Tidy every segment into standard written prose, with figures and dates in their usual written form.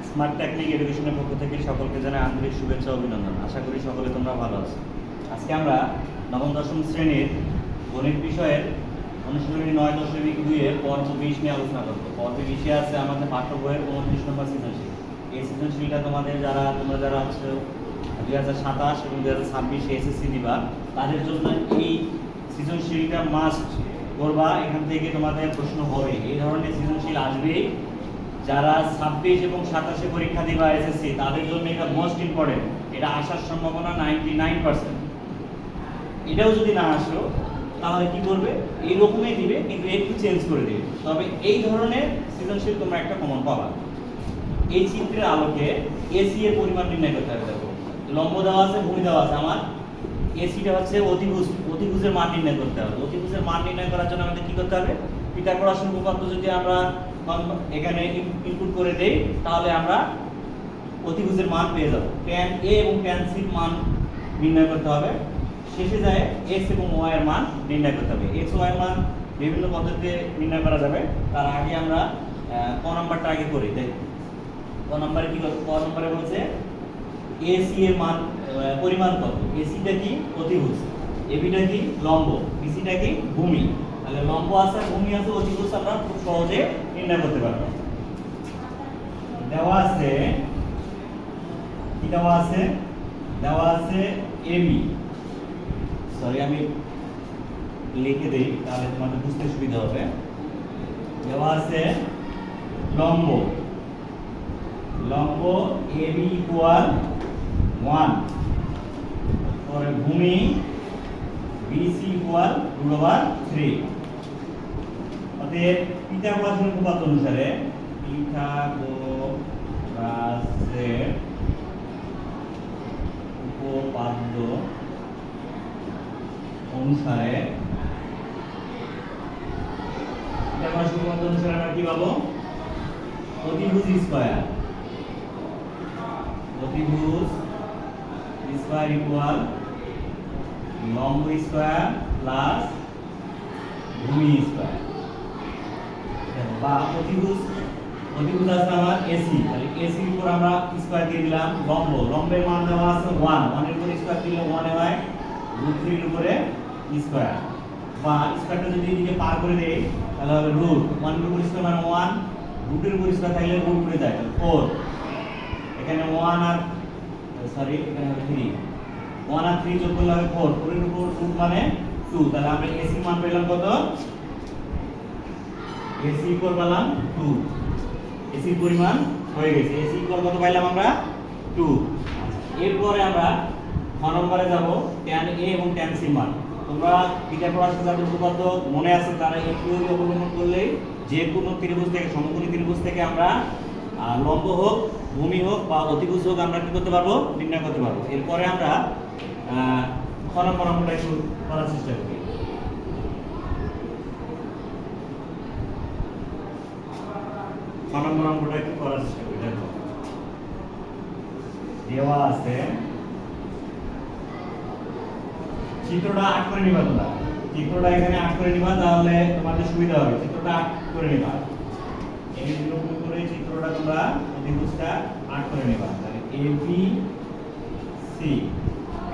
Smart technique এডুকেশনের পক্ষ থেকে সকলকে জানাই আন্তরিক শুভেচ্ছা ও অভিনন্দন। আশা করি সকলে তোমরা ভালো আছো। আজকে আমরা নবম দশম শ্রেণীর গণিত বিষয়ের অনুশীলনী 9.2 এর পর্ব 20 নিয়ে আলোচনা করব। পর্ব 20 আছে আমাদের পাঠ্য বইয়ের 29 নম্বর সৃজনশীল। এই সৃজনশীলটা তোমরা যারা হচ্ছে 2027 এবং 2026 এসএসসি দিবা তাদের জন্য এই সৃজনশীলটা মাস্ট করবা। এখান থেকে তোমাদের প্রশ্ন হবে, এই ধরনের সৃজনশীল আসবেই। যারা 26 এবং 27 পরীক্ষা দিবা এসএসসি তাদের জন্য এটা মোস্ট ইম্পর্টেন্ট। এটা আসার সম্ভাবনা 99%। এটাও যদি না আসলো তাহলে কি করবে, এই রকমই দিবে কিন্তু একটু চেঞ্জ করে দিবে। তবে এই ধরনের সৃজনশীল তোমরা একটা কমন পাবা। এই চিত্রের আলোকে এসি এর পরিমাণ নির্ণয় করতে হবে। দেখো লম্ব দেওয়া আছে, ভূমি দেওয়া আছে। আমার এসিটা হচ্ছে অতিভুজের মান নির্ণয় করতে হবে। অতিভুজের মান নির্ণয় করার জন্য আমাদের কি করতে হবে, পিথাগোরাসের উপপাদ্য যদি আমরা এখানে ইনপুট করে দেই তাহলে আমরা অতিভুজের মান পেয়ে যাব। tan a এবং tan c এর মান নির্ণয় করতে হবে। শেষে যায় x এবং y এর মান নির্ণয় করতে হবে। x y এর মান বিভিন্ন পদ্ধতিতে নির্ণয় করা যাবে। তার আগে আমরা ক নাম্বারটা আগে করি। দেখ ক নাম্বারে কি করব, ক নাম্বারে বলছে AC এর মান পরিমাণ কত। AC টা কি অতিভুজ, AB টা কি লম্ব, BC টা কি ভূমি। তাহলে লম্ব আছে, ভূমি আছে, অতিভুজ আমরা খুব সহজে নির্ণয় করতে পারবো। দেওয়া আছে কি দেওয়া আছে AB, সরি আমি লিখে দেই তাহলে তোমাদের বুঝতে সুবিধা হবে। দেওয়া আছে লম্ব AB ইকুয়াল 1, পরে ভূমি BC ইকুয়াল √3। অতএব পিথাগোরাসের উপপাদ্য অনুসারে আমরা কি পাবো, অতিভুজ স্কয়ার ইকুয়াল লম্ব স্কয়ার প্লাস ভূমি স্কয়ার। বা অতিভুজ আছে আমার এসি, তাহলে এসি এর উপর আমরা স্কয়ার দিয়ে দিলাম। লম্বের মান দেওয়া আছে 1, 1 এর উপর স্কয়ার দিলে 1 হয় √3 এর উপরে স্কয়ার। বা স্কয়ারটা যদি এদিকে পার করে দেই তাহলে হবে √1 এর উপর স্কয়ার মানে 1, √এর উপর স্কয়ার থাকলে √, করে যায় তাহলে 4। এখানে 1 আর সরি এখানে হবে 3, 1 আর 3 যোগ করলে হবে 4, 4 এর উপর √, মানে 2। তাহলে আমরা এসি মান পেলাম কত, এসি ইকুয়াল পেলাম 2। এসির পরিমাণ হয়ে গেছে। এসি ইকুয়াল কত পাইলাম আমরা, 2। এরপরে আমরা খ নম্বরে যাব, tan a এবং tan c মান। তোমরা পিথাগোরাসের যাদের উপপাদ্য মনে আছে তারা এই থিওরি অবলম্বন করলেই যে কোনো ত্রিভুজ থেকে, সমকোণী ত্রিভুজ থেকে আমরা লম্ব হোক, ভূমি হোক বা অতিভুজ হোক আমরা কি করতে পারবো, নির্ণয় করতে পারবো। এরপরে আমরা খ নম্বর অঙ্কটা একটু করার চেষ্টা করি। খ নম্বর অঙ্কটা একটু করার চেষ্টা করি। দেখো দেওয়া আছে, চিত্রটা আট করে নিবা। তোমরা চিত্রটা এখানে আট করে নিবা তাহলে তোমাদের সুবিধা হবে। চিত্রটা আট করে নিবা, এই রকম করে চিত্রটা তোমরা অতিভুজটা আট করে নিবা। তাহলে ABC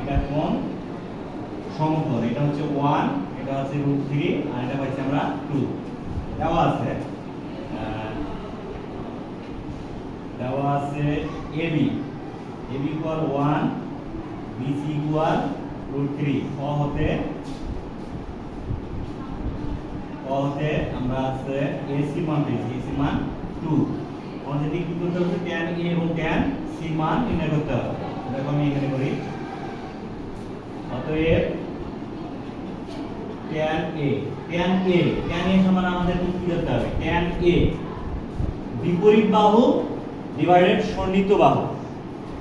এটা কোণ সমকোণ, এটা হচ্ছে 1, এটা হচ্ছে √3 আর এটা পাইছি আমরা 2। দেওয়া আছে AB ইকুয়াল 1, BC ইকুয়াল √3। ক হতে আমরা আছে AC মান পেয়েছি, AC মান 2। আমাদের কি করতে হবে, tan a এবং tan c মান নির্ণয় করতে হবে। দেখো আমি এখানে করি। অতএব tan a সমান আমাদের কি করতে হবে, tan a বিপরীত বাহু ডিভাইডেড সন্নিহিত বাহু।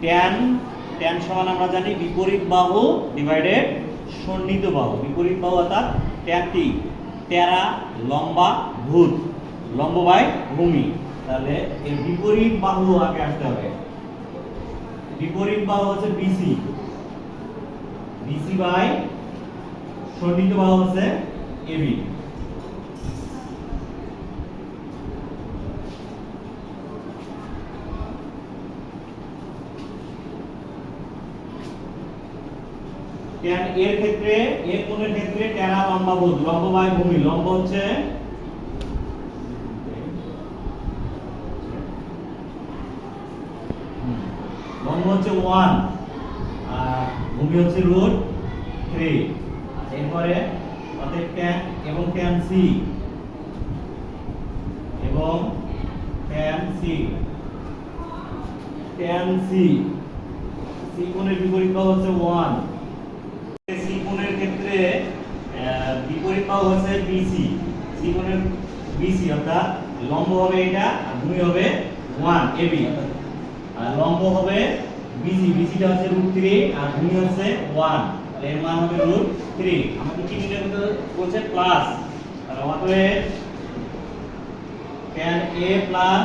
tan সমান আমরা জানি বিপরীত বাহু ডিভাইডেড সন্নিহিত বাহু। বিপরীত বাহু অর্থাৎ tan t, টেরা লম্বা ভূত, লম্ব বাই ভূমি। তাহলে এর বিপরীত বাহু আগে আসতে হবে। বিপরীত বাহু হচ্ছে BC বাই সন্নিহিত বাহু হচ্ছে AB। tan এর ক্ষেত্রে এ কোণের ক্ষেত্রে tan r লম্বা বোধ লম্ব বাই ভূমি লম্ব হচ্ছে লম্ব হচ্ছে 1 আর ভূমি হচ্ছে √3 এরপরে অতএব tan এবং tan c এবং tan c c কোণের বিপরীত বাহু হচ্ছে 1 c কোণের ক্ষেত্রে বিপরীত বাহু হচ্ছে BC c কোণের BC অর্থাৎ লম্ব হবে এটা আর ভূমি হবে 1 AB আর লম্ব হবে BC টা হচ্ছে √3 আর ভূমি হচ্ছে 1 এর মান হবে √3 আমাকে কি নিতে বলছে প্লাস আর অতএব tan A plus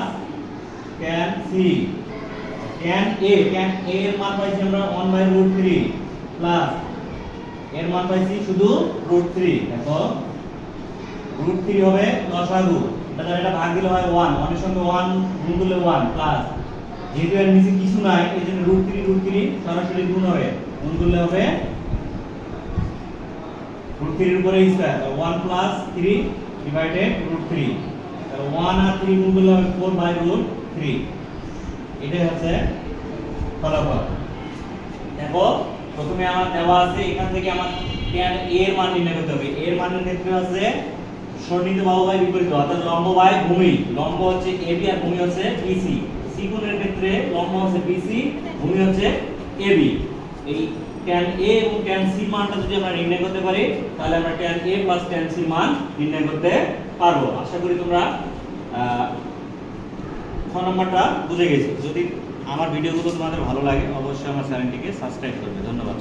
tan C tan A এর মান পাইছি আমরা 1/√3 প্লাস এর মান পাইছি শুধু √3 দেখো √3 হবে লসাগু এটা ভাগ দিলে হয় 1 1 এর সঙ্গে 1 গুণ করলে 1 প্লাস যেহেতু এর নিচে কিছু নাই এজন্য √3 সরাসরি গুণ হবে গুণ করলে হবে √3 এর উপরে স্কয়ার 1 প্লাস 3 ডিভাইডেড √3 তাহলে 1 আর 3 গুণ করলে হবে 4/√3 এটাই হচ্ছে ফলাফল দেখো প্রথমে আমার দেওয়া আছে এখান থেকে আমার tan a এর মান নির্ণয় করতে হবে এর মানের ক্ষেত্রে আছে সরণিত বাহু বাই বিপরীত অর্থাৎ লম্ব বাই ভূমি লম্ব হচ্ছে AB আর ভূমি হচ্ছে BC c কোণের ক্ষেত্রে লম্ব হচ্ছে BC ভূমি হচ্ছে AB এই tan A এবং tan C মানটা যদি আমরা নির্ণয় করতে পারি তাহলে আমরা tan A tan C মান নির্ণয় করতে পারবো আশা করি তোমরা খ নাম্বারটা বুঝে গেছো যদি আমার ভিডিওগুলো তোমাদের ভালো লাগে অবশ্যই আমার চ্যানেলটিকে সাবস্ক্রাইব করবে ধন্যবাদ